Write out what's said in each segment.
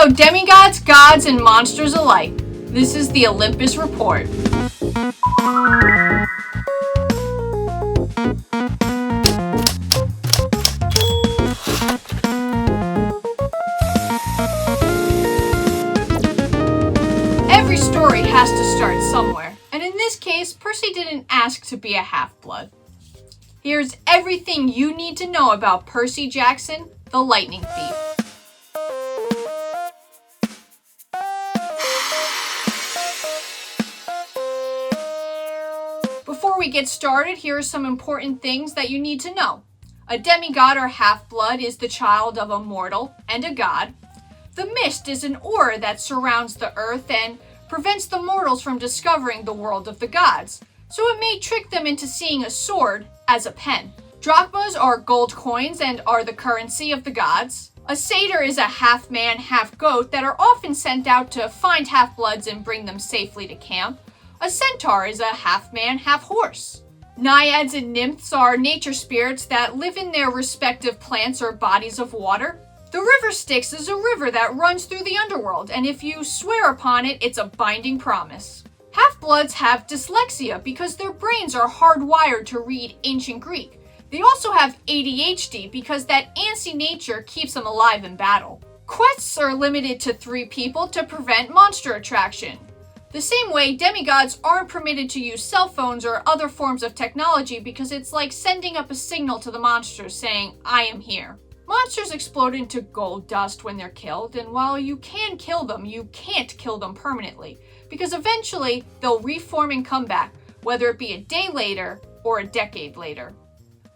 Hello, demigods, gods, and monsters alike. This is the Olympus Report. Every story has to start somewhere, and in this case, Percy didn't ask to be a half-blood. Here's everything you need to know about Percy Jackson, the Lightning Thief. Before we get started, here are some important things that you need to know. A demigod or half-blood is the child of a mortal and a god. The mist is an aura that surrounds the earth and prevents the mortals from discovering the world of the gods, so it may trick them into seeing a sword as a pen. Drachmas are gold coins and are the currency of the gods. A satyr is a half-man, half-goat that are often sent out to find half-bloods and bring them safely to camp. A centaur is a half-man, half-horse. Naiads and nymphs are nature spirits that live in their respective plants or bodies of water. The river Styx is a river that runs through the underworld, and if you swear upon it, it's a binding promise. Half-bloods have dyslexia because their brains are hardwired to read ancient Greek. They also have ADHD because that antsy nature keeps them alive in battle. Quests are limited to 3 people to prevent monster attraction. The same way, demigods aren't permitted to use cell phones or other forms of technology because it's like sending up a signal to the monsters saying, I am here. Monsters explode into gold dust when they're killed, and while you can kill them, you can't kill them permanently, because eventually they'll reform and come back, whether it be a day later or a decade later.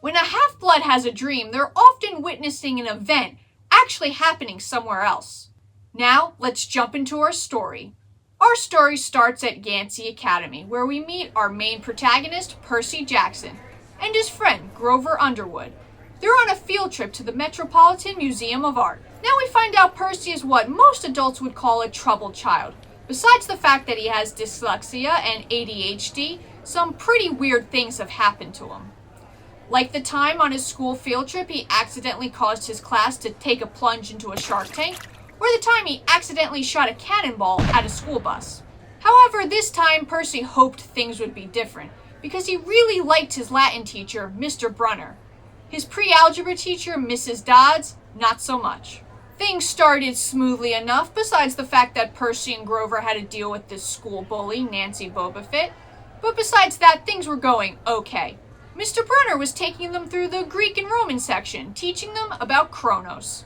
When a half-blood has a dream, they're often witnessing an event actually happening somewhere else. Now, let's jump into our story. Our story starts at Yancey Academy, where we meet our main protagonist, Percy Jackson, and his friend, Grover Underwood. They're on a field trip to the Metropolitan Museum of Art. Now we find out Percy is what most adults would call a troubled child. Besides the fact that he has dyslexia and ADHD, some pretty weird things have happened to him. Like the time on his school field trip he accidentally caused his class to take a plunge into a shark tank, or the time he accidentally shot a cannonball at a school bus. However, this time Percy hoped things would be different, because he really liked his Latin teacher, Mr. Brunner. His pre-algebra teacher, Mrs. Dodds, not so much. Things started smoothly enough, besides the fact that Percy and Grover had to deal with this school bully, Nancy Bobafit. But besides that, things were going okay. Mr. Brunner was taking them through the Greek and Roman section, teaching them about Kronos.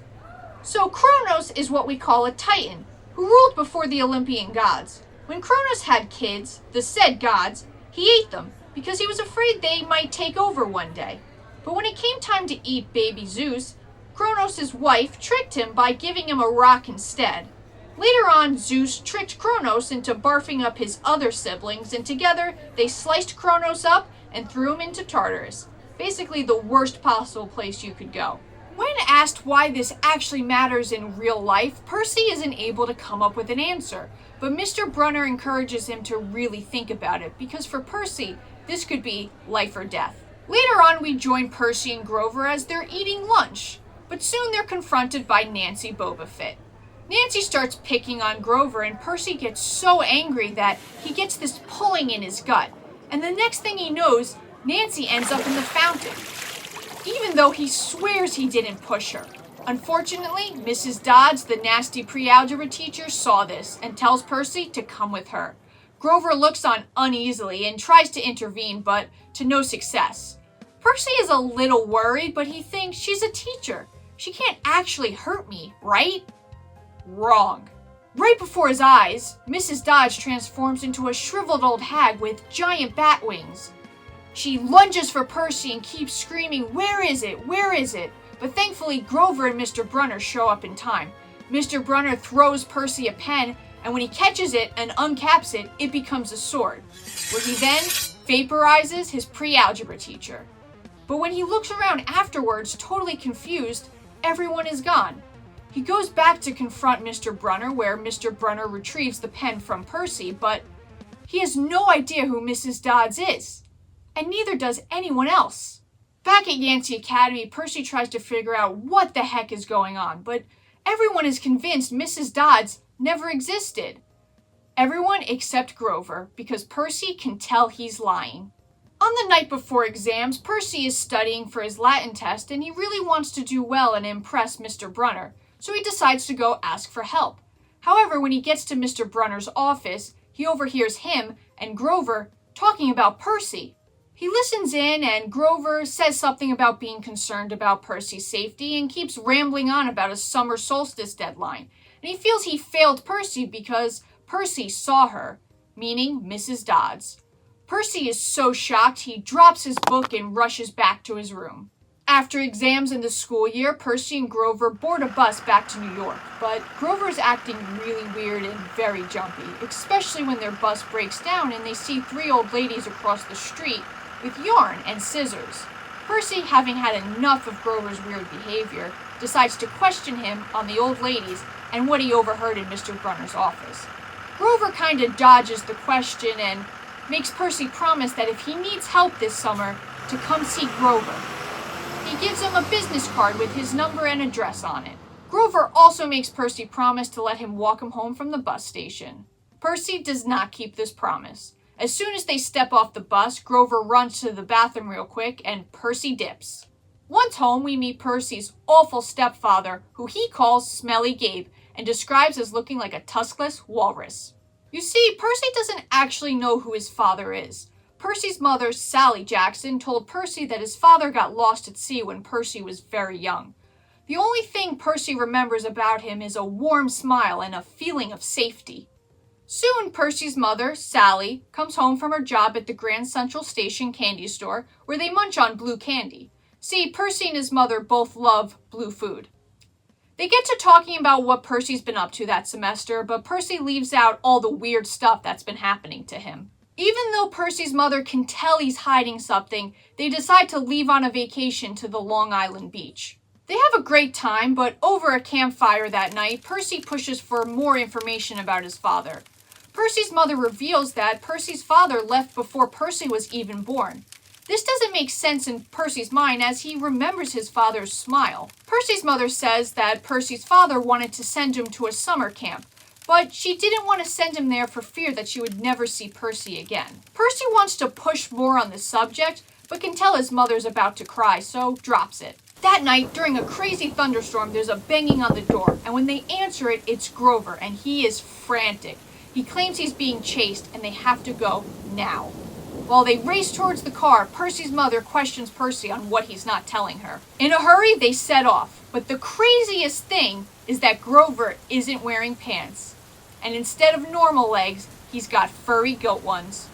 So Kronos is what we call a titan, who ruled before the Olympian gods. When Kronos had kids, the said gods, he ate them, because he was afraid they might take over one day. But when it came time to eat baby Zeus, Kronos' wife tricked him by giving him a rock instead. Later on, Zeus tricked Kronos into barfing up his other siblings, and together they sliced Kronos up and threw him into Tartarus, basically the worst possible place you could go. When asked why this actually matters in real life, Percy isn't able to come up with an answer, but Mr. Brunner encourages him to really think about it, because for Percy, this could be life or death. Later on, we join Percy and Grover as they're eating lunch, but soon they're confronted by Nancy Bobafit. Nancy starts picking on Grover, and Percy gets so angry that he gets this pulling in his gut, and the next thing he knows, Nancy ends up in the fountain, even though he swears he didn't push her. Unfortunately, Mrs. Dodds, the nasty pre-algebra teacher, saw this and tells Percy to come with her. Grover looks on uneasily and tries to intervene, but to no success. Percy is a little worried, but he thinks she's a teacher. She can't actually hurt me, right? Wrong. Right before his eyes, Mrs. Dodge transforms into a shriveled old hag with giant bat wings. She lunges for Percy and keeps screaming, "Where is it? Where is it?" But thankfully, Grover and Mr. Brunner show up in time. Mr. Brunner throws Percy a pen, and when he catches it and uncaps it, it becomes a sword, where he then vaporizes his pre-algebra teacher. But when he looks around afterwards, totally confused, everyone is gone. He goes back to confront Mr. Brunner, where Mr. Brunner retrieves the pen from Percy, but he has no idea who Mrs. Dodds is, and neither does anyone else. Back at Yancey Academy, Percy tries to figure out what the heck is going on, but Everyone is convinced Mrs. Dodds never existed. Everyone except Grover, because Percy can tell he's lying. On the night before exams, Percy is studying for his Latin test and he really wants to do well and impress Mr. Brunner, so he decides to go ask for help. However, when he gets to Mr. Brunner's office, he overhears him and Grover talking about Percy. He listens in and Grover says something about being concerned about Percy's safety and keeps rambling on about a summer solstice deadline. And he feels he failed Percy because Percy saw her, meaning Mrs. Dodds. Percy is so shocked he drops his book and rushes back to his room. After exams in the school year, Percy and Grover board a bus back to New York, but Grover's acting really weird and very jumpy, especially when their bus breaks down and they see 3 old ladies across the street with yarn and scissors. Percy, having had enough of Grover's weird behavior, decides to question him on the old ladies and what he overheard in Mr. Brunner's office. Grover kinda dodges the question and makes Percy promise that if he needs help this summer, to come see Grover. He gives him a business card with his number and address on it. Grover also makes Percy promise to let him walk him home from the bus station. Percy does not keep this promise. As soon as they step off the bus, Grover runs to the bathroom real quick and Percy dips. Once home, we meet Percy's awful stepfather, who he calls Smelly Gabe and describes as looking like a tuskless walrus. You see, Percy doesn't actually know who his father is. Percy's mother, Sally Jackson, told Percy that his father got lost at sea when Percy was very young. The only thing Percy remembers about him is a warm smile and a feeling of safety. Soon, Percy's mother, Sally, comes home from her job at the Grand Central Station candy store, where they munch on blue candy. See, Percy and his mother both love blue food. They get to talking about what Percy's been up to that semester, but Percy leaves out all the weird stuff that's been happening to him. Even though Percy's mother can tell he's hiding something, they decide to leave on a vacation to the Long Island beach. They have a great time, but over a campfire that night, Percy pushes for more information about his father. Percy's mother reveals that Percy's father left before Percy was even born. This doesn't make sense in Percy's mind as he remembers his father's smile. Percy's mother says that Percy's father wanted to send him to a summer camp, but she didn't want to send him there for fear that she would never see Percy again. Percy wants to push more on the subject, but can tell his mother's about to cry, so drops it. That night, during a crazy thunderstorm, there's a banging on the door, and when they answer it, it's Grover, and he is frantic. He claims he's being chased, and they have to go now. While they race towards the car, Percy's mother questions Percy on what he's not telling her. In a hurry, they set off, but the craziest thing is that Grover isn't wearing pants, and instead of normal legs, he's got furry goat ones.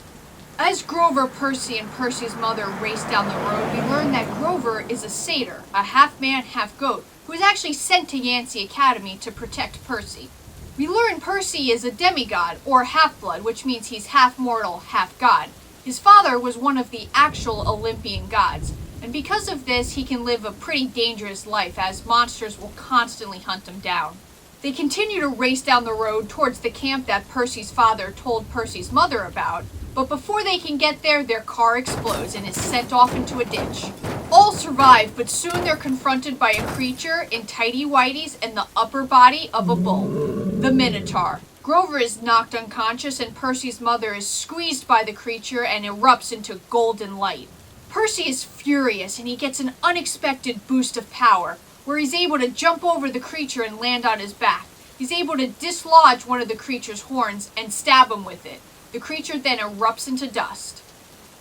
As Grover, Percy, and Percy's mother race down the road, we learn that Grover is a satyr, a half-man, half-goat, who is actually sent to Yancey Academy to protect Percy. We learn Percy is a demigod, or half-blood, which means he's half-mortal, half-god. His father was one of the actual Olympian gods, and because of this, he can live a pretty dangerous life as monsters will constantly hunt him down. They continue to race down the road towards the camp that Percy's father told Percy's mother about, but before they can get there, their car explodes and is sent off into a ditch. All survive, but soon they're confronted by a creature in tighty-whities and the upper body of a bull, the Minotaur. Grover is knocked unconscious and Percy's mother is squeezed by the creature and erupts into golden light. Percy is furious and he gets an unexpected boost of power, where he's able to jump over the creature and land on his back. He's able to dislodge one of the creature's horns and stab him with it. The creature then erupts into dust.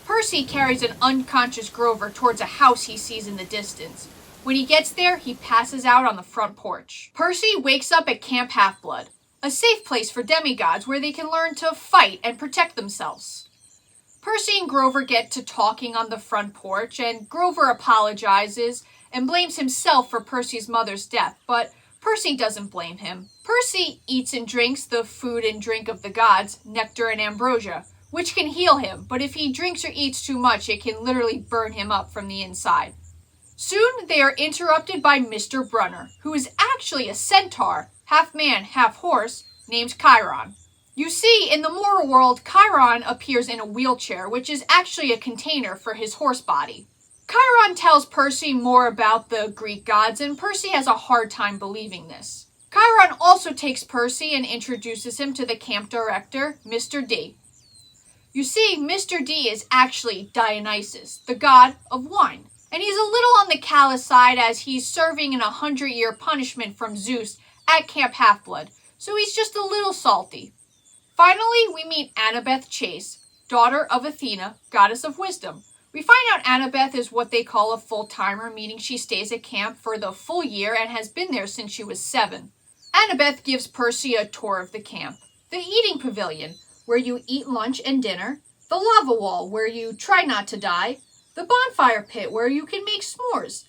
Percy carries an unconscious Grover towards a house he sees in the distance. When he gets there, he passes out on the front porch. Percy wakes up at Camp Half-Blood, a safe place for demigods where they can learn to fight and protect themselves. Percy and Grover get to talking on the front porch, and Grover apologizes and blames himself for Percy's mother's death, but Percy doesn't blame him. Percy eats and drinks the food and drink of the gods, nectar and ambrosia, which can heal him, but if he drinks or eats too much, it can literally burn him up from the inside. Soon, they are interrupted by Mr. Brunner, who is actually a centaur, half man, half horse, named Chiron. You see, in the moral world, Chiron appears in a wheelchair, which is actually a container for his horse body. Chiron tells Percy more about the Greek gods, and Percy has a hard time believing this. Chiron also takes Percy and introduces him to the camp director, Mr. D. You see, Mr. D is actually Dionysus, the god of wine. And he's a little on the callous side as he's serving an 100-year punishment from Zeus at Camp Half-Blood, so he's just a little salty. Finally, we meet Annabeth Chase, daughter of Athena, goddess of wisdom. We find out Annabeth is what they call a full-timer, meaning she stays at camp for the full year and has been there since she was 7. Annabeth gives Percy a tour of the camp. The eating pavilion, where you eat lunch and dinner. The lava wall, where you try not to die. The bonfire pit, where you can make s'mores.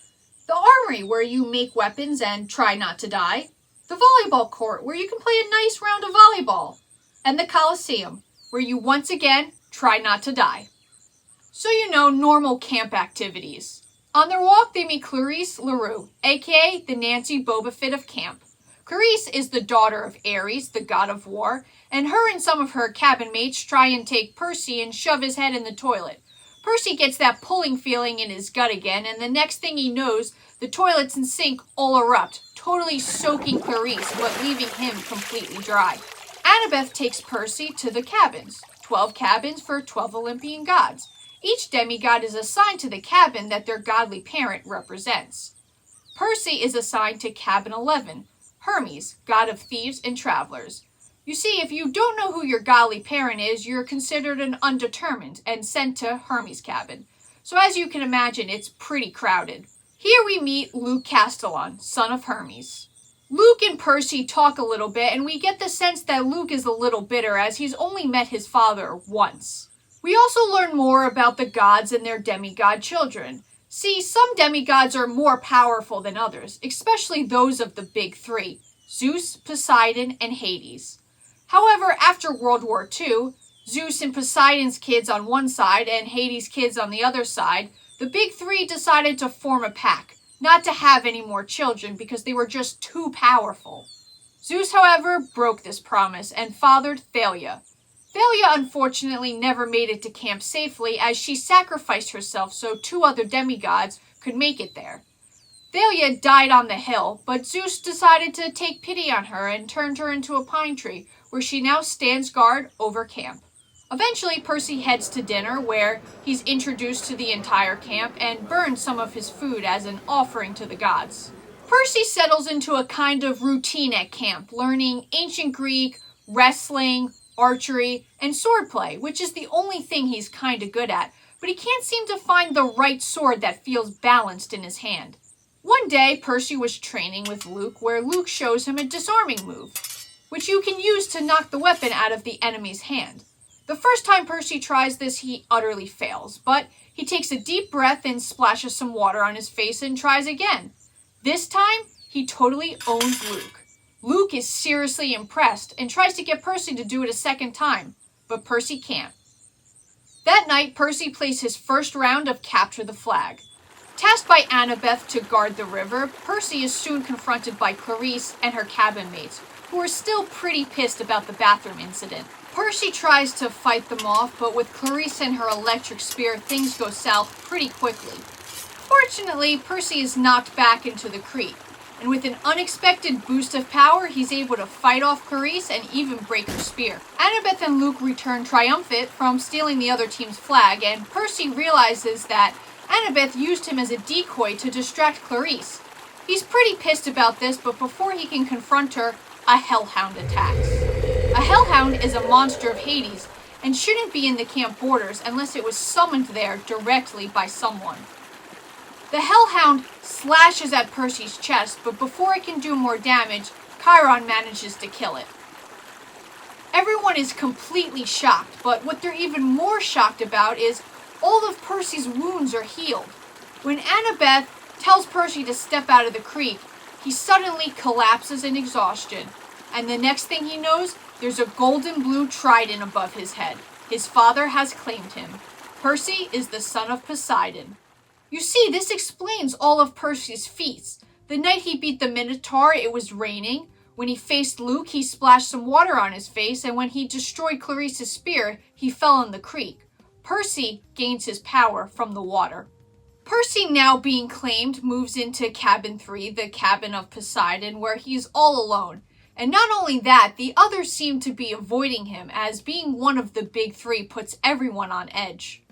The armory, where you make weapons and try not to die. The volleyball court, where you can play a nice round of volleyball. And the Colosseum, where you once again try not to die. So you know, normal camp activities. On their walk, they meet Clarice LaRue, aka the Nancy Boba Fett of camp. Clarice is the daughter of Ares, the god of war, and her and some of her cabin mates try and take Percy and shove his head in the toilet. Percy gets that pulling feeling in his gut again, and the next thing he knows, the toilets and sink all erupt, totally soaking Clarice, but leaving him completely dry. Annabeth takes Percy to the cabins, 12 cabins for 12 Olympian gods. Each demigod is assigned to the cabin that their godly parent represents. Percy is assigned to cabin 11, Hermes, god of thieves and travelers. You see, if you don't know who your godly parent is, you're considered an undetermined and sent to Hermes' cabin. So as you can imagine, it's pretty crowded. Here we meet Luke Castellan, son of Hermes. Luke and Percy talk a little bit, and we get the sense that Luke is a little bitter as he's only met his father once. We also learn more about the gods and their demigod children. See, some demigods are more powerful than others, especially those of the big three, Zeus, Poseidon, and Hades. However, after World War II, Zeus and Poseidon's kids on one side and Hades' kids on the other side, the big three decided to form a pact, not to have any more children because they were just too powerful. Zeus, however, broke this promise and fathered Thalia. Thalia unfortunately never made it to camp safely as she sacrificed herself so 2 other demigods could make it there. Thalia died on the hill, but Zeus decided to take pity on her and turned her into a pine tree, where she now stands guard over camp. Eventually, Percy heads to dinner, where he's introduced to the entire camp and burns some of his food as an offering to the gods. Percy settles into a kind of routine at camp, learning ancient Greek, wrestling, archery, and swordplay, which is the only thing he's kinda good at, but he can't seem to find the right sword that feels balanced in his hand. One day, Percy was training with Luke, where Luke shows him a disarming move, which you can use to knock the weapon out of the enemy's hand. The first time Percy tries this, he utterly fails, but he takes a deep breath and splashes some water on his face and tries again. This time, he totally owns Luke. Luke is seriously impressed and tries to get Percy to do it a second time, but Percy can't. That night, Percy plays his first round of Capture the Flag. Tasked by Annabeth to guard the river, Percy is soon confronted by Clarice and her cabin mates, who are still pretty pissed about the bathroom incident. Percy tries to fight them off, but with Clarice and her electric spear, things go south pretty quickly. Fortunately, Percy is knocked back into the creek, and with an unexpected boost of power, he's able to fight off Clarice and even break her spear. Annabeth and Luke return triumphant from stealing the other team's flag, and Percy realizes that Annabeth used him as a decoy to distract Clarice. He's pretty pissed about this, but before he can confront her, a hellhound attacks. A hellhound is a monster of Hades and shouldn't be in the camp borders unless it was summoned there directly by someone. The hellhound slashes at Percy's chest, but before it can do more damage, Chiron manages to kill it. Everyone is completely shocked, but what they're even more shocked about is all of Percy's wounds are healed. When Annabeth tells Percy to step out of the creek, he suddenly collapses in exhaustion, and the next thing he knows, there's a golden blue trident above his head. His father has claimed him. Percy is the son of Poseidon. You see, this explains all of Percy's feats. The night he beat the Minotaur, it was raining. When he faced Luke, he splashed some water on his face, and when he destroyed Clarice's spear, he fell in the creek. Percy gains his power from the water. Percy, now being claimed, moves into cabin 3, the cabin of Poseidon, where he's all alone. And not only that, the others seem to be avoiding him, as being one of the big 3 puts everyone on edge.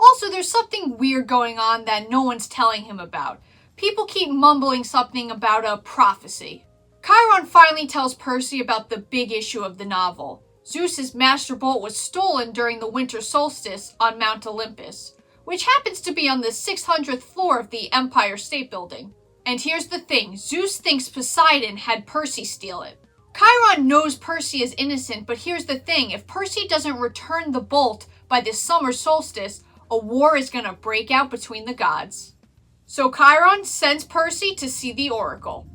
Also, there's something weird going on that no one's telling him about. People keep mumbling something about a prophecy. Chiron finally tells Percy about the big issue of the novel. Zeus's master bolt was stolen during the winter solstice on Mount Olympus, which happens to be on the 600th floor of the Empire State Building. And here's the thing, Zeus thinks Poseidon had Percy steal it. Chiron knows Percy is innocent, but here's the thing, if Percy doesn't return the bolt by the summer solstice, a war is going to break out between the gods. So Chiron sends Percy to see the Oracle.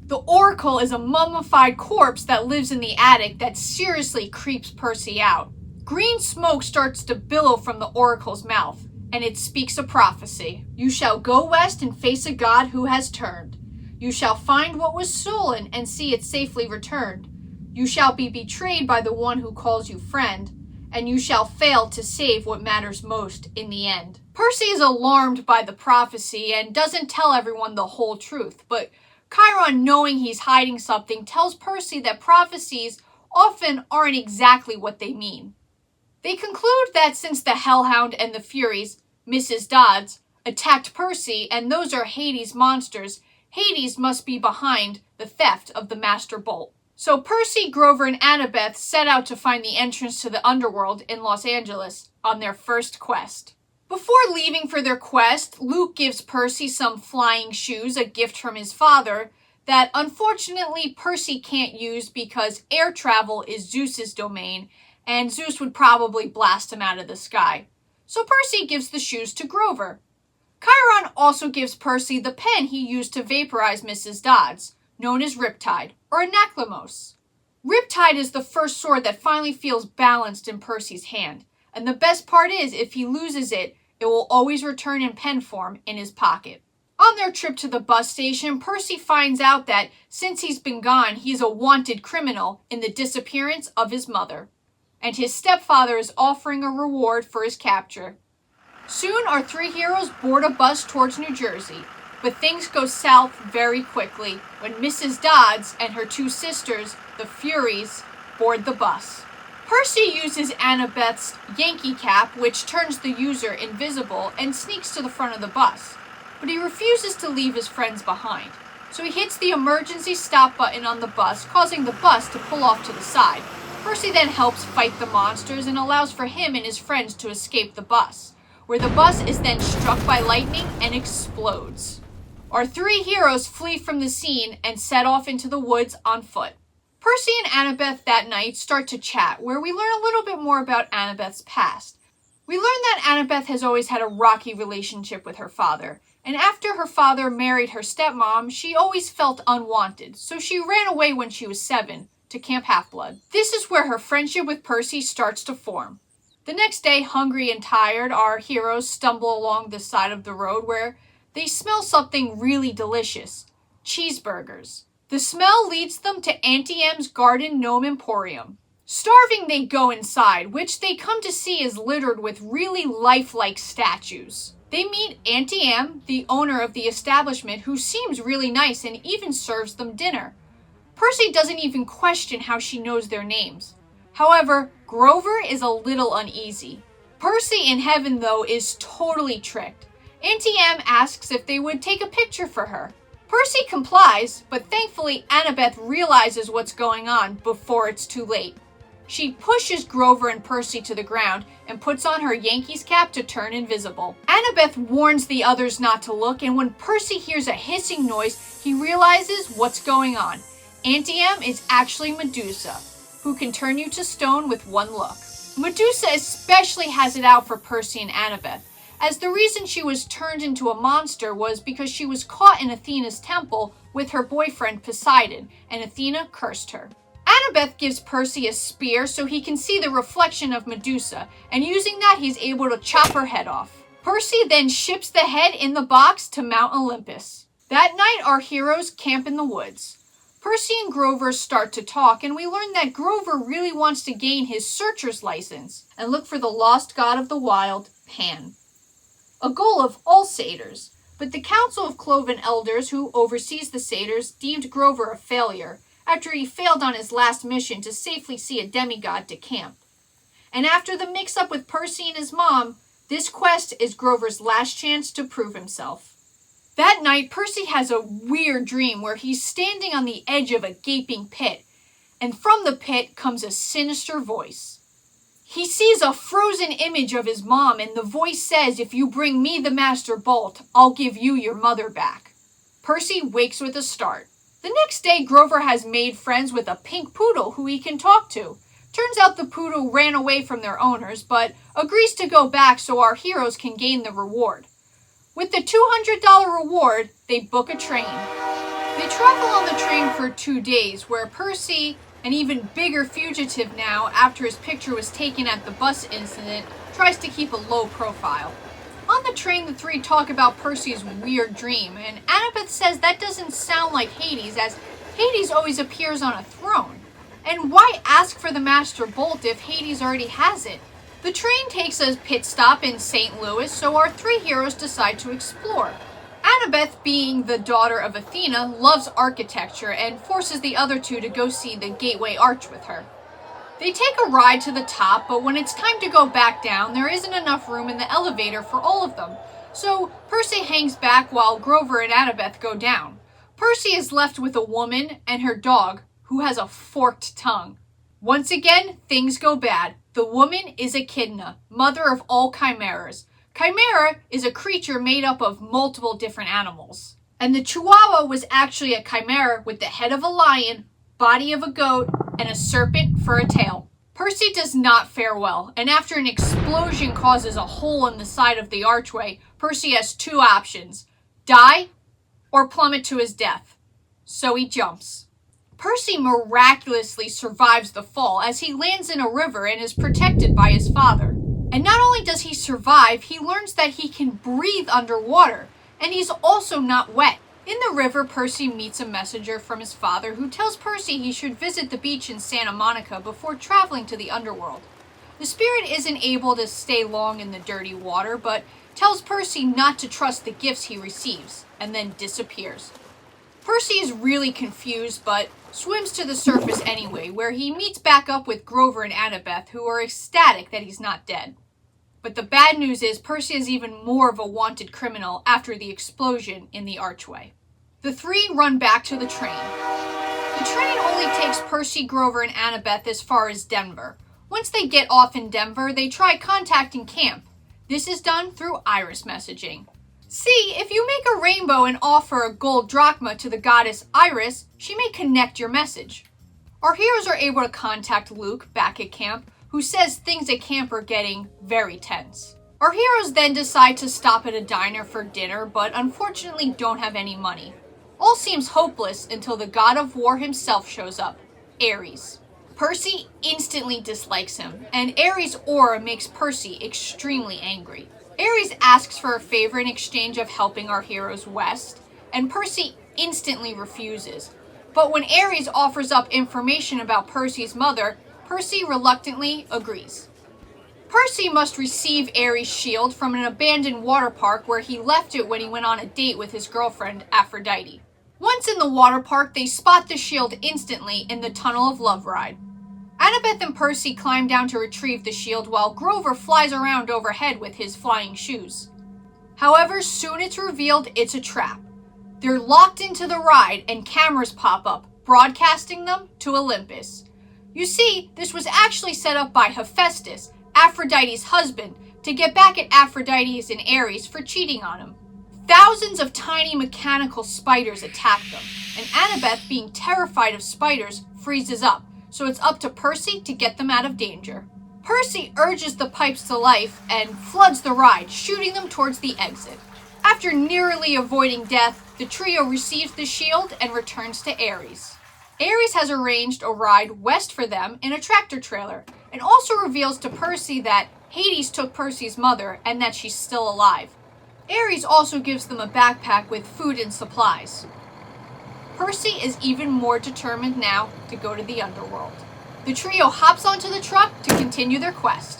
The Oracle is a mummified corpse that lives in the attic that seriously creeps Percy out. Green smoke starts to billow from the Oracle's mouth, and it speaks a prophecy. You shall go west and face a god who has turned. You shall find what was stolen and see it safely returned. You shall be betrayed by the one who calls you friend, and you shall fail to save what matters most in the end. Percy is alarmed by the prophecy and doesn't tell everyone the whole truth, but Chiron, knowing he's hiding something, tells Percy that prophecies often aren't exactly what they mean. They conclude that since the Hellhound and the Furies, Mrs. Dodds, attacked Percy, and those are Hades' monsters, Hades must be behind the theft of the Master Bolt. So Percy, Grover, and Annabeth set out to find the entrance to the underworld in Los Angeles on their first quest. Before leaving for their quest, Luke gives Percy some flying shoes, a gift from his father, that unfortunately Percy can't use because air travel is Zeus's domain, and Zeus would probably blast him out of the sky. So Percy gives the shoes to Grover. Chiron also gives Percy the pen he used to vaporize Mrs. Dodds, known as Riptide, or Anaclymos. Riptide is the first sword that finally feels balanced in Percy's hand. And the best part is, if he loses it, it will always return in pen form in his pocket. On their trip to the bus station, Percy finds out that since he's been gone, he's a wanted criminal in the disappearance of his mother. And his stepfather is offering a reward for his capture. Soon, our 3 heroes board a bus towards New Jersey, but things go south very quickly when Mrs. Dodds and her 2 sisters, the Furies, board the bus. Percy uses Annabeth's Yankee cap, which turns the user invisible, and sneaks to the front of the bus. But he refuses to leave his friends behind. So he hits the emergency stop button on the bus, causing the bus to pull off to the side. Percy then helps fight the monsters and allows for him and his friends to escape the bus, where the bus is then struck by lightning and explodes. Our 3 heroes flee from the scene and set off into the woods on foot. Percy and Annabeth that night start to chat, where we learn a little bit more about Annabeth's past. We learn that Annabeth has always had a rocky relationship with her father, and after her father married her stepmom, she always felt unwanted, so she ran away when she was 7 to Camp Half-Blood. This is where her friendship with Percy starts to form. The next day, hungry and tired, our heroes stumble along the side of the road where they smell something really delicious: cheeseburgers. The smell leads them to Auntie M's Garden Gnome Emporium. Starving, they go inside, which they come to see is littered with really lifelike statues. They meet Auntie M, the owner of the establishment, who seems really nice and even serves them dinner. Percy doesn't even question how she knows their names. However, Grover is a little uneasy. Percy in heaven, though, is totally tricked. Auntie M asks if they would take a picture for her. Percy complies, but thankfully Annabeth realizes what's going on before it's too late. She pushes Grover and Percy to the ground and puts on her Yankees cap to turn invisible. Annabeth warns the others not to look, and when Percy hears a hissing noise, he realizes what's going on. Auntie M is actually Medusa, who can turn you to stone with one look. Medusa especially has it out for Percy and Annabeth, as the reason she was turned into a monster was because she was caught in Athena's temple with her boyfriend Poseidon, and Athena cursed her. Annabeth gives Percy a spear so he can see the reflection of Medusa, and using that he's able to chop her head off. Percy then ships the head in the box to Mount Olympus. That night, our heroes camp in the woods. Percy and Grover start to talk, and we learn that Grover really wants to gain his searcher's license and look for the lost god of the wild, Pan. a goal of all satyrs, but the Council of Cloven Elders, who oversees the satyrs, deemed Grover a failure after he failed on his last mission to safely see a demigod to camp. And after the mix-up with Percy and his mom, this quest is Grover's last chance to prove himself. That night, Percy has a weird dream where he's standing on the edge of a gaping pit, and from the pit comes a sinister voice. He sees a frozen image of his mom, and the voice says, "If you bring me the Master Bolt, I'll give you your mother back." Percy wakes with a start. The next day, Grover has made friends with a pink poodle who he can talk to. Turns out the poodle ran away from their owners, but agrees to go back so our heroes can gain the reward. With the $200 reward, they book a train. They travel on the train for 2 days, where Percy, an even bigger fugitive now after his picture was taken at the bus incident, tries to keep a low profile. On the train, the three talk about Percy's weird dream, and Annabeth says that doesn't sound like Hades, as Hades always appears on a throne. And why ask for the Master Bolt if Hades already has it? The train takes a pit stop in St. Louis, so our three heroes decide to explore. Annabeth, being the daughter of Athena, loves architecture and forces the other two to go see the Gateway Arch with her. They take a ride to the top, but when it's time to go back down, there isn't enough room in the elevator for all of them. So Percy hangs back while Grover and Annabeth go down. Percy is left with a woman and her dog, who has a forked tongue. Once again, things go bad. The woman is Echidna, mother of all chimeras. Chimera is a creature made up of multiple different animals. And the Chihuahua was actually a chimera with the head of a lion, body of a goat, and a serpent for a tail. Percy does not fare well, and after an explosion causes a hole in the side of the archway, Percy has 2 options: die or plummet to his death. So he jumps. Percy miraculously survives the fall as he lands in a river and is protected by his father. And not only does he survive, he learns that he can breathe underwater, and he's also not wet. In the river, Percy meets a messenger from his father who tells Percy he should visit the beach in Santa Monica before traveling to the underworld. The spirit isn't able to stay long in the dirty water, but tells Percy not to trust the gifts he receives, and then disappears. Percy is really confused, but swims to the surface anyway, where he meets back up with Grover and Annabeth, who are ecstatic that he's not dead. But the bad news is Percy is even more of a wanted criminal after the explosion in the archway. The three run back to the train. The train only takes Percy, Grover, and Annabeth as far as Denver. Once they get off in Denver, they try contacting camp. This is done through iris messaging. See, if you make a rainbow and offer a gold drachma to the goddess Iris, she may connect your message. Our heroes are able to contact Luke back at camp, who says things at camp are getting very tense. Our heroes then decide to stop at a diner for dinner, but unfortunately don't have any money. All seems hopeless until the god of war himself shows up, Ares. Percy instantly dislikes him, and Ares' aura makes Percy extremely angry. Ares asks for a favor in exchange of helping our heroes west, and Percy instantly refuses. But when Ares offers up information about Percy's mother, Percy reluctantly agrees. Percy must receive Ares' shield from an abandoned water park where he left it when he went on a date with his girlfriend, Aphrodite. Once in the water park, they spot the shield instantly in the Tunnel of Love ride. Annabeth and Percy climb down to retrieve the shield while Grover flies around overhead with his flying shoes. However, soon it's revealed it's a trap. They're locked into the ride and cameras pop up, broadcasting them to Olympus. You see, this was actually set up by Hephaestus, Aphrodite's husband, to get back at Aphrodite and Ares for cheating on him. Thousands of tiny mechanical spiders attack them, and Annabeth, being terrified of spiders, freezes up. So it's up to Percy to get them out of danger. Percy urges the pipes to life and floods the ride, shooting them towards the exit. After nearly avoiding death, the trio receives the shield and returns to Ares. Ares has arranged a ride west for them in a tractor trailer, and also reveals to Percy that Hades took Percy's mother and that she's still alive. Ares also gives them a backpack with food and supplies. Percy is even more determined now to go to the underworld. The trio hops onto the truck to continue their quest.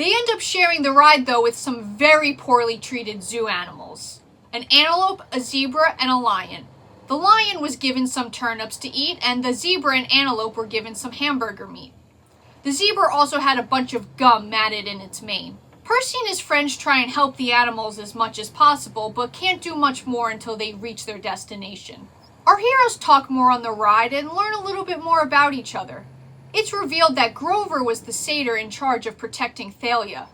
They end up sharing the ride though with some very poorly treated zoo animals. An antelope, a zebra, and a lion. The lion was given some turnips to eat, and the zebra and antelope were given some hamburger meat. The zebra also had a bunch of gum matted in its mane. Percy and his friends try and help the animals as much as possible, but can't do much more until they reach their destination. Our heroes talk more on the ride and learn a little bit more about each other. It's revealed that Grover was the satyr in charge of protecting Thalia,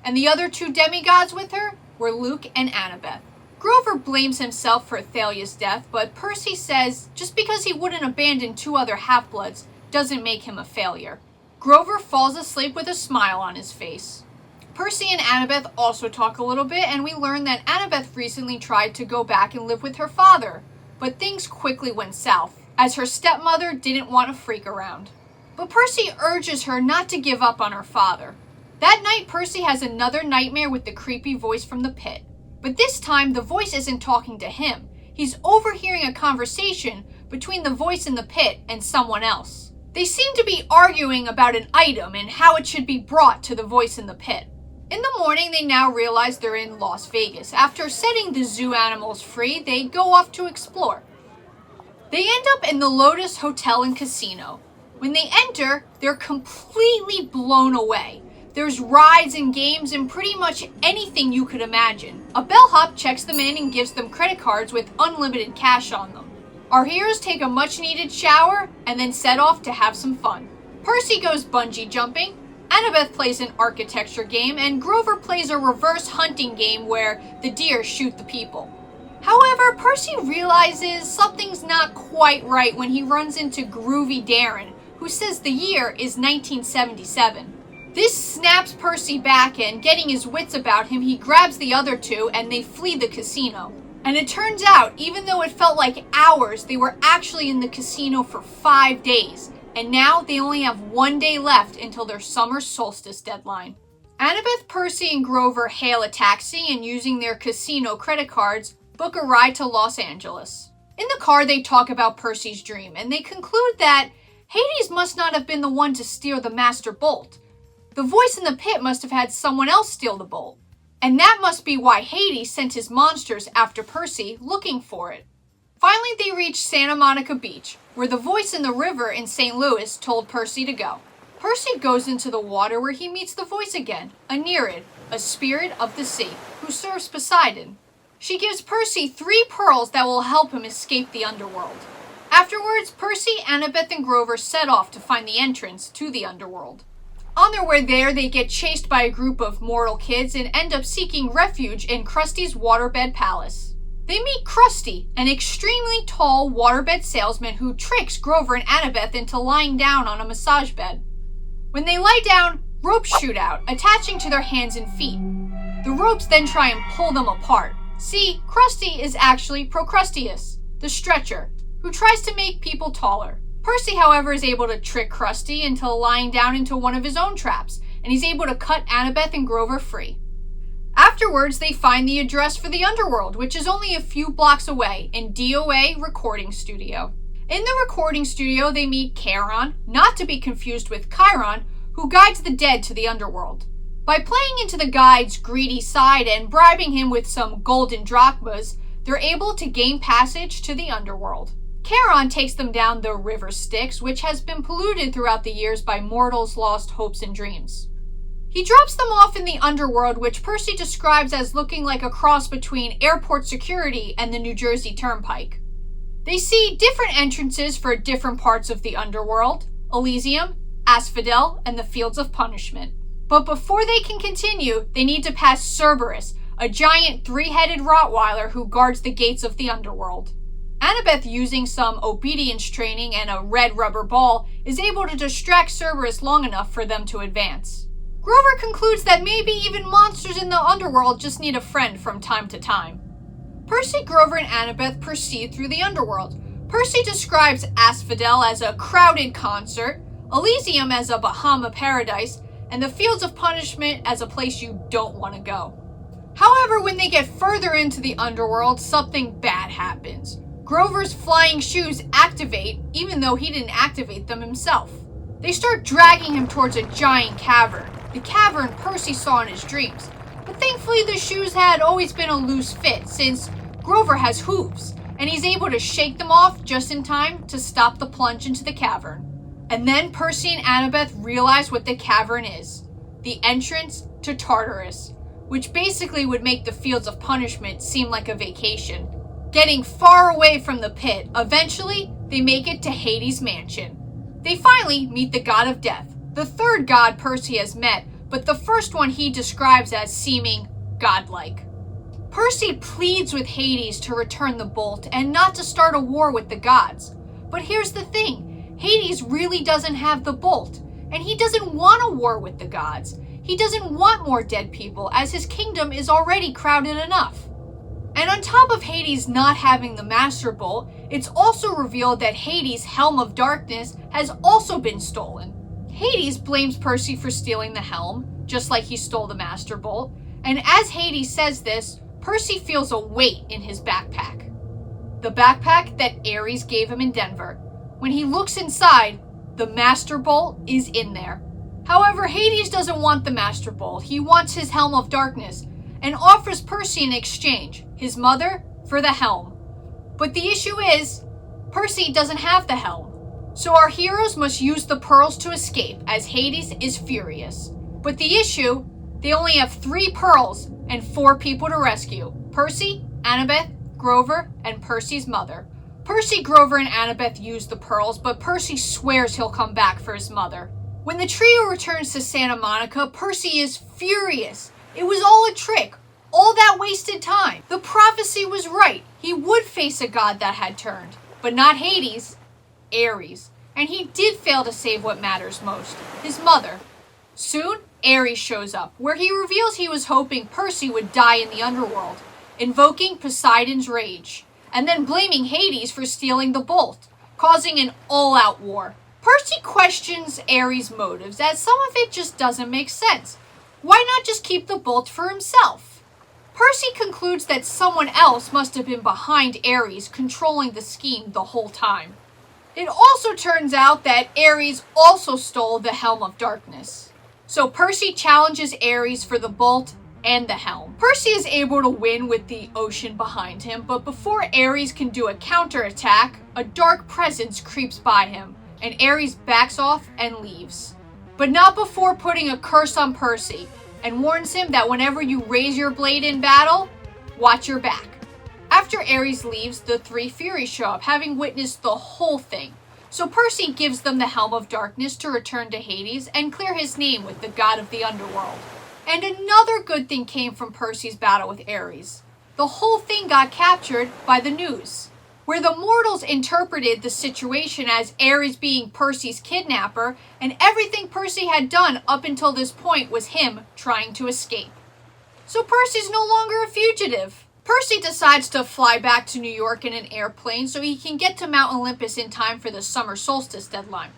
and the other two demigods with her were Luke and Annabeth. Grover blames himself for Thalia's death, but Percy says just because he wouldn't abandon two other half-bloods doesn't make him a failure. Grover falls asleep with a smile on his face. Percy and Annabeth also talk a little bit, and we learn that Annabeth recently tried to go back and live with her father, but things quickly went south, as her stepmother didn't want a freak around. But Percy urges her not to give up on her father. That night, Percy has another nightmare with the creepy voice from the pit. But this time, the voice isn't talking to him. He's overhearing a conversation between the voice in the pit and someone else. They seem to be arguing about an item and how it should be brought to the voice in the pit. In the morning, they now realize they're in Las Vegas. After setting the zoo animals free, they go off to explore. They end up in the Lotus Hotel and Casino. When they enter, they're completely blown away. There's rides and games and pretty much anything you could imagine. A bellhop checks them in and gives them credit cards with unlimited cash on them. Our heroes take a much needed shower and then set off to have some fun. Percy goes bungee jumping, Annabeth plays an architecture game, and Grover plays a reverse hunting game where the deer shoot the people. However, Percy realizes something's not quite right when he runs into Groovy Darren, who says the year is 1977. This snaps Percy back, and getting his wits about him, he grabs the other two and they flee the casino. And it turns out, even though it felt like hours, they were actually in the casino for 5 days. And now they only have 1 day left until their summer solstice deadline. Annabeth, Percy, and Grover hail a taxi and, using their casino credit cards, book a ride to Los Angeles. In the car, they talk about Percy's dream, and they conclude that Hades must not have been the one to steal the Master Bolt. The voice in the pit must have had someone else steal the bolt. And that must be why Hades sent his monsters after Percy, looking for it. Finally, they reach Santa Monica Beach, where the voice in the river in St. Louis told Percy to go. Percy goes into the water where he meets the voice again, a Nereid, a spirit of the sea, who serves Poseidon. She gives Percy 3 pearls that will help him escape the underworld. Afterwards, Percy, Annabeth, and Grover set off to find the entrance to the underworld. On their way there, they get chased by a group of mortal kids and end up seeking refuge in Krusty's waterbed palace. They meet Krusty, an extremely tall waterbed salesman who tricks Grover and Annabeth into lying down on a massage bed. When they lie down, ropes shoot out, attaching to their hands and feet. The ropes then try and pull them apart. See, Krusty is actually Procrusteus, the stretcher, who tries to make people taller. Percy, however, is able to trick Krusty into lying down into one of his own traps, and he's able to cut Annabeth and Grover free. Afterwards, they find the address for the underworld, which is only a few blocks away, in DOA Recording Studio. In the recording studio, they meet Charon, not to be confused with Chiron, who guides the dead to the underworld. By playing into the guide's greedy side and bribing him with some golden drachmas, they're able to gain passage to the underworld. Charon takes them down the River Styx, which has been polluted throughout the years by mortals' lost hopes and dreams. He drops them off in the underworld, which Percy describes as looking like a cross between airport security and the New Jersey Turnpike. They see different entrances for different parts of the underworld: Elysium, Asphodel, and the Fields of Punishment. But before they can continue, they need to pass Cerberus, a giant 3-headed Rottweiler who guards the gates of the underworld. Annabeth, using some obedience training and a red rubber ball, is able to distract Cerberus long enough for them to advance. Grover concludes that maybe even monsters in the underworld just need a friend from time to time. Percy, Grover, and Annabeth proceed through the underworld. Percy describes Asphodel as a crowded concert, Elysium as a Bahama paradise, and the Fields of Punishment as a place you don't want to go. However, when they get further into the underworld, something bad happens. Grover's flying shoes activate, even though he didn't activate them himself. They start dragging him towards a giant cavern. the cavern Percy saw in his dreams. But thankfully the shoes had always been a loose fit since Grover has hooves, and he's able to shake them off just in time to stop the plunge into the cavern. And then Percy and Annabeth realize what the cavern is, the entrance to Tartarus, which basically would make the Fields of Punishment seem like a vacation. Getting far away from the pit, eventually they make it to Hades' mansion. They finally meet the god of death, the third god Percy has met, but the first one he describes as seeming godlike. Percy pleads with Hades to return the bolt and not to start a war with the gods. But here's the thing, Hades really doesn't have the bolt, and he doesn't want a war with the gods. He doesn't want more dead people, as his kingdom is already crowded enough. And on top of Hades not having the Master Bolt, it's also revealed that Hades' Helm of Darkness has also been stolen. Hades blames Percy for stealing the helm, just like he stole the Master Bolt, and as Hades says this, Percy feels a weight in his backpack. The backpack that Ares gave him in Denver. When he looks inside, the Master Bolt is in there. However, Hades doesn't want the Master Bolt. He wants his Helm of Darkness and offers Percy in exchange his mother for the helm. But the issue is, Percy doesn't have the helm. So our heroes must use the pearls to escape as Hades is furious. But the issue, they only have 3 pearls and 4 people to rescue. Percy, Annabeth, Grover, and Percy's mother. Percy, Grover, and Annabeth use the pearls, but Percy swears he'll come back for his mother. When the trio returns to Santa Monica, Percy is furious. It was all a trick. All that wasted time. The prophecy was right. He would face a god that had turned. But not Hades, Ares. And he did fail to save what matters most, his mother. Soon, Ares shows up, where he reveals he was hoping Percy would die in the underworld, invoking Poseidon's rage, and then blaming Hades for stealing the bolt, causing an all-out war. Percy questions Ares' motives, as some of it just doesn't make sense. Why not just keep the bolt for himself? Percy concludes that someone else must have been behind Ares controlling the scheme the whole time. It also turns out that Ares also stole the Helm of Darkness. So Percy challenges Ares for the bolt and the helm. Percy is able to win with the ocean behind him, but before Ares can do a counterattack, a dark presence creeps by him, and Ares backs off and leaves. But not before putting a curse on Percy, and warns him that whenever you raise your blade in battle, watch your back. After Ares leaves, the 3 Furies show up, having witnessed the whole thing. So Percy gives them the Helm of Darkness to return to Hades and clear his name with the god of the underworld. And another good thing came from Percy's battle with Ares. The whole thing got captured by the news, where the mortals interpreted the situation as Ares being Percy's kidnapper, and everything Percy had done up until this point was him trying to escape. So Percy's no longer a fugitive. Percy decides to fly back to New York in an airplane so he can get to Mount Olympus in time for the summer solstice deadline.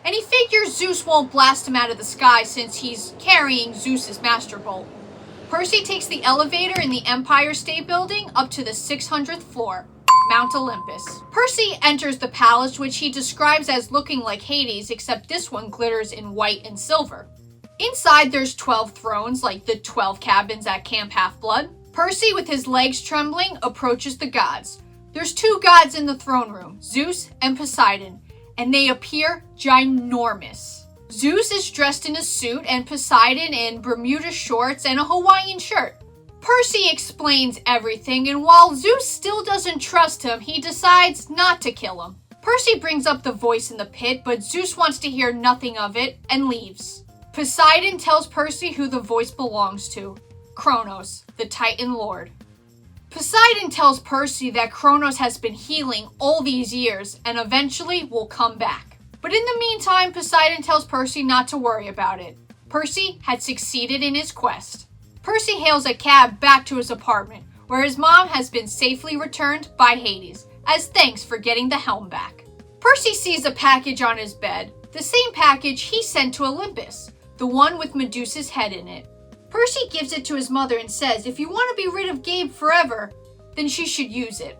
And he figures Zeus won't blast him out of the sky since he's carrying Zeus's Master Bolt. Percy takes the elevator in the Empire State Building up to the 600th floor, Mount Olympus. Percy enters the palace, which he describes as looking like Hades, except this one glitters in white and silver. Inside there's 12 thrones, like the 12 cabins at Camp Half-Blood. Percy, with his legs trembling, approaches the gods. There's 2 gods in the throne room, Zeus and Poseidon, and they appear ginormous. Zeus is dressed in a suit and Poseidon in Bermuda shorts and a Hawaiian shirt. Percy explains everything, and while Zeus still doesn't trust him, he decides not to kill him. Percy brings up the voice in the pit, but Zeus wants to hear nothing of it and leaves. Poseidon tells Percy who the voice belongs to, Kronos, the Titan Lord. Poseidon tells Percy that Kronos has been healing all these years and eventually will come back. But in the meantime, Poseidon tells Percy not to worry about it. Percy had succeeded in his quest. Percy hails a cab back to his apartment, where his mom has been safely returned by Hades, as thanks for getting the helm back. Percy sees a package on his bed, the same package he sent to Olympus, the one with Medusa's head in it. Percy gives it to his mother and says if you want to be rid of Gabe forever, then she should use it.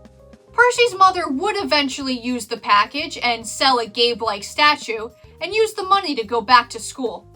Percy's mother would eventually use the package and sell a Gabe-like statue and use the money to go back to school.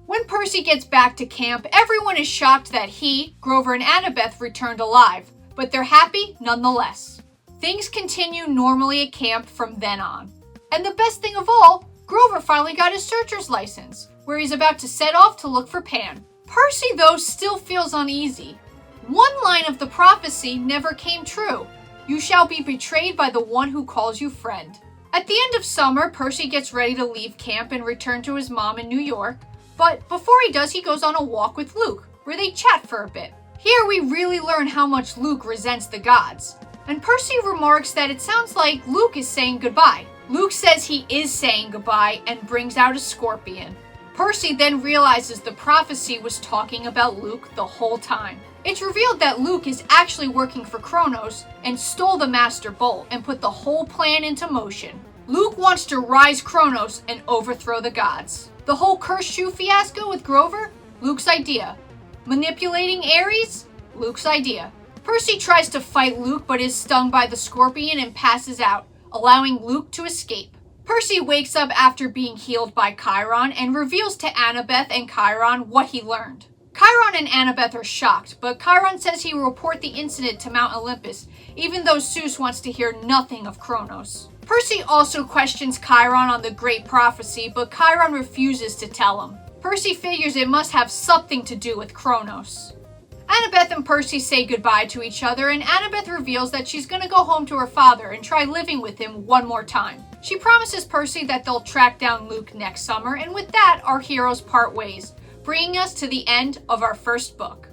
When Percy gets back to camp, everyone is shocked that he, Grover, and Annabeth returned alive, but they're happy nonetheless. Things continue normally at camp from then on. And the best thing of all, Grover finally got his searcher's license, where he's about to set off to look for Pan. Percy, though, still feels uneasy. One line of the prophecy never came true. You shall be betrayed by the one who calls you friend. At the end of summer, Percy gets ready to leave camp and return to his mom in New York, but before he does, he goes on a walk with Luke, where they chat for a bit. Here we really learn how much Luke resents the gods, and Percy remarks that it sounds like Luke is saying goodbye. Luke says he is saying goodbye and brings out a scorpion. Percy then realizes the prophecy was talking about Luke the whole time. It's revealed that Luke is actually working for Kronos and stole the Master Bolt and put the whole plan into motion. Luke wants to rise Kronos and overthrow the gods. The whole cursed shoe fiasco with Grover? Luke's idea. Manipulating Ares? Luke's idea. Percy tries to fight Luke but is stung by the scorpion and passes out, allowing Luke to escape. Percy wakes up after being healed by Chiron and reveals to Annabeth and Chiron what he learned. Chiron and Annabeth are shocked, but Chiron says he will report the incident to Mount Olympus, even though Zeus wants to hear nothing of Kronos. Percy also questions Chiron on the Great Prophecy, but Chiron refuses to tell him. Percy figures it must have something to do with Kronos. Annabeth and Percy say goodbye to each other, and Annabeth reveals that she's going to go home to her father and try living with him one more time. She promises Percy that they'll track down Luke next summer, and with that, our heroes part ways, bringing us to the end of our first book.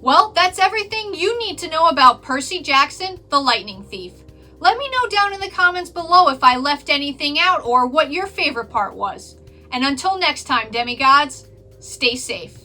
Well, that's everything you need to know about Percy Jackson, the Lightning Thief. Let me know down in the comments below if I left anything out or what your favorite part was. And until next time, demigods, stay safe.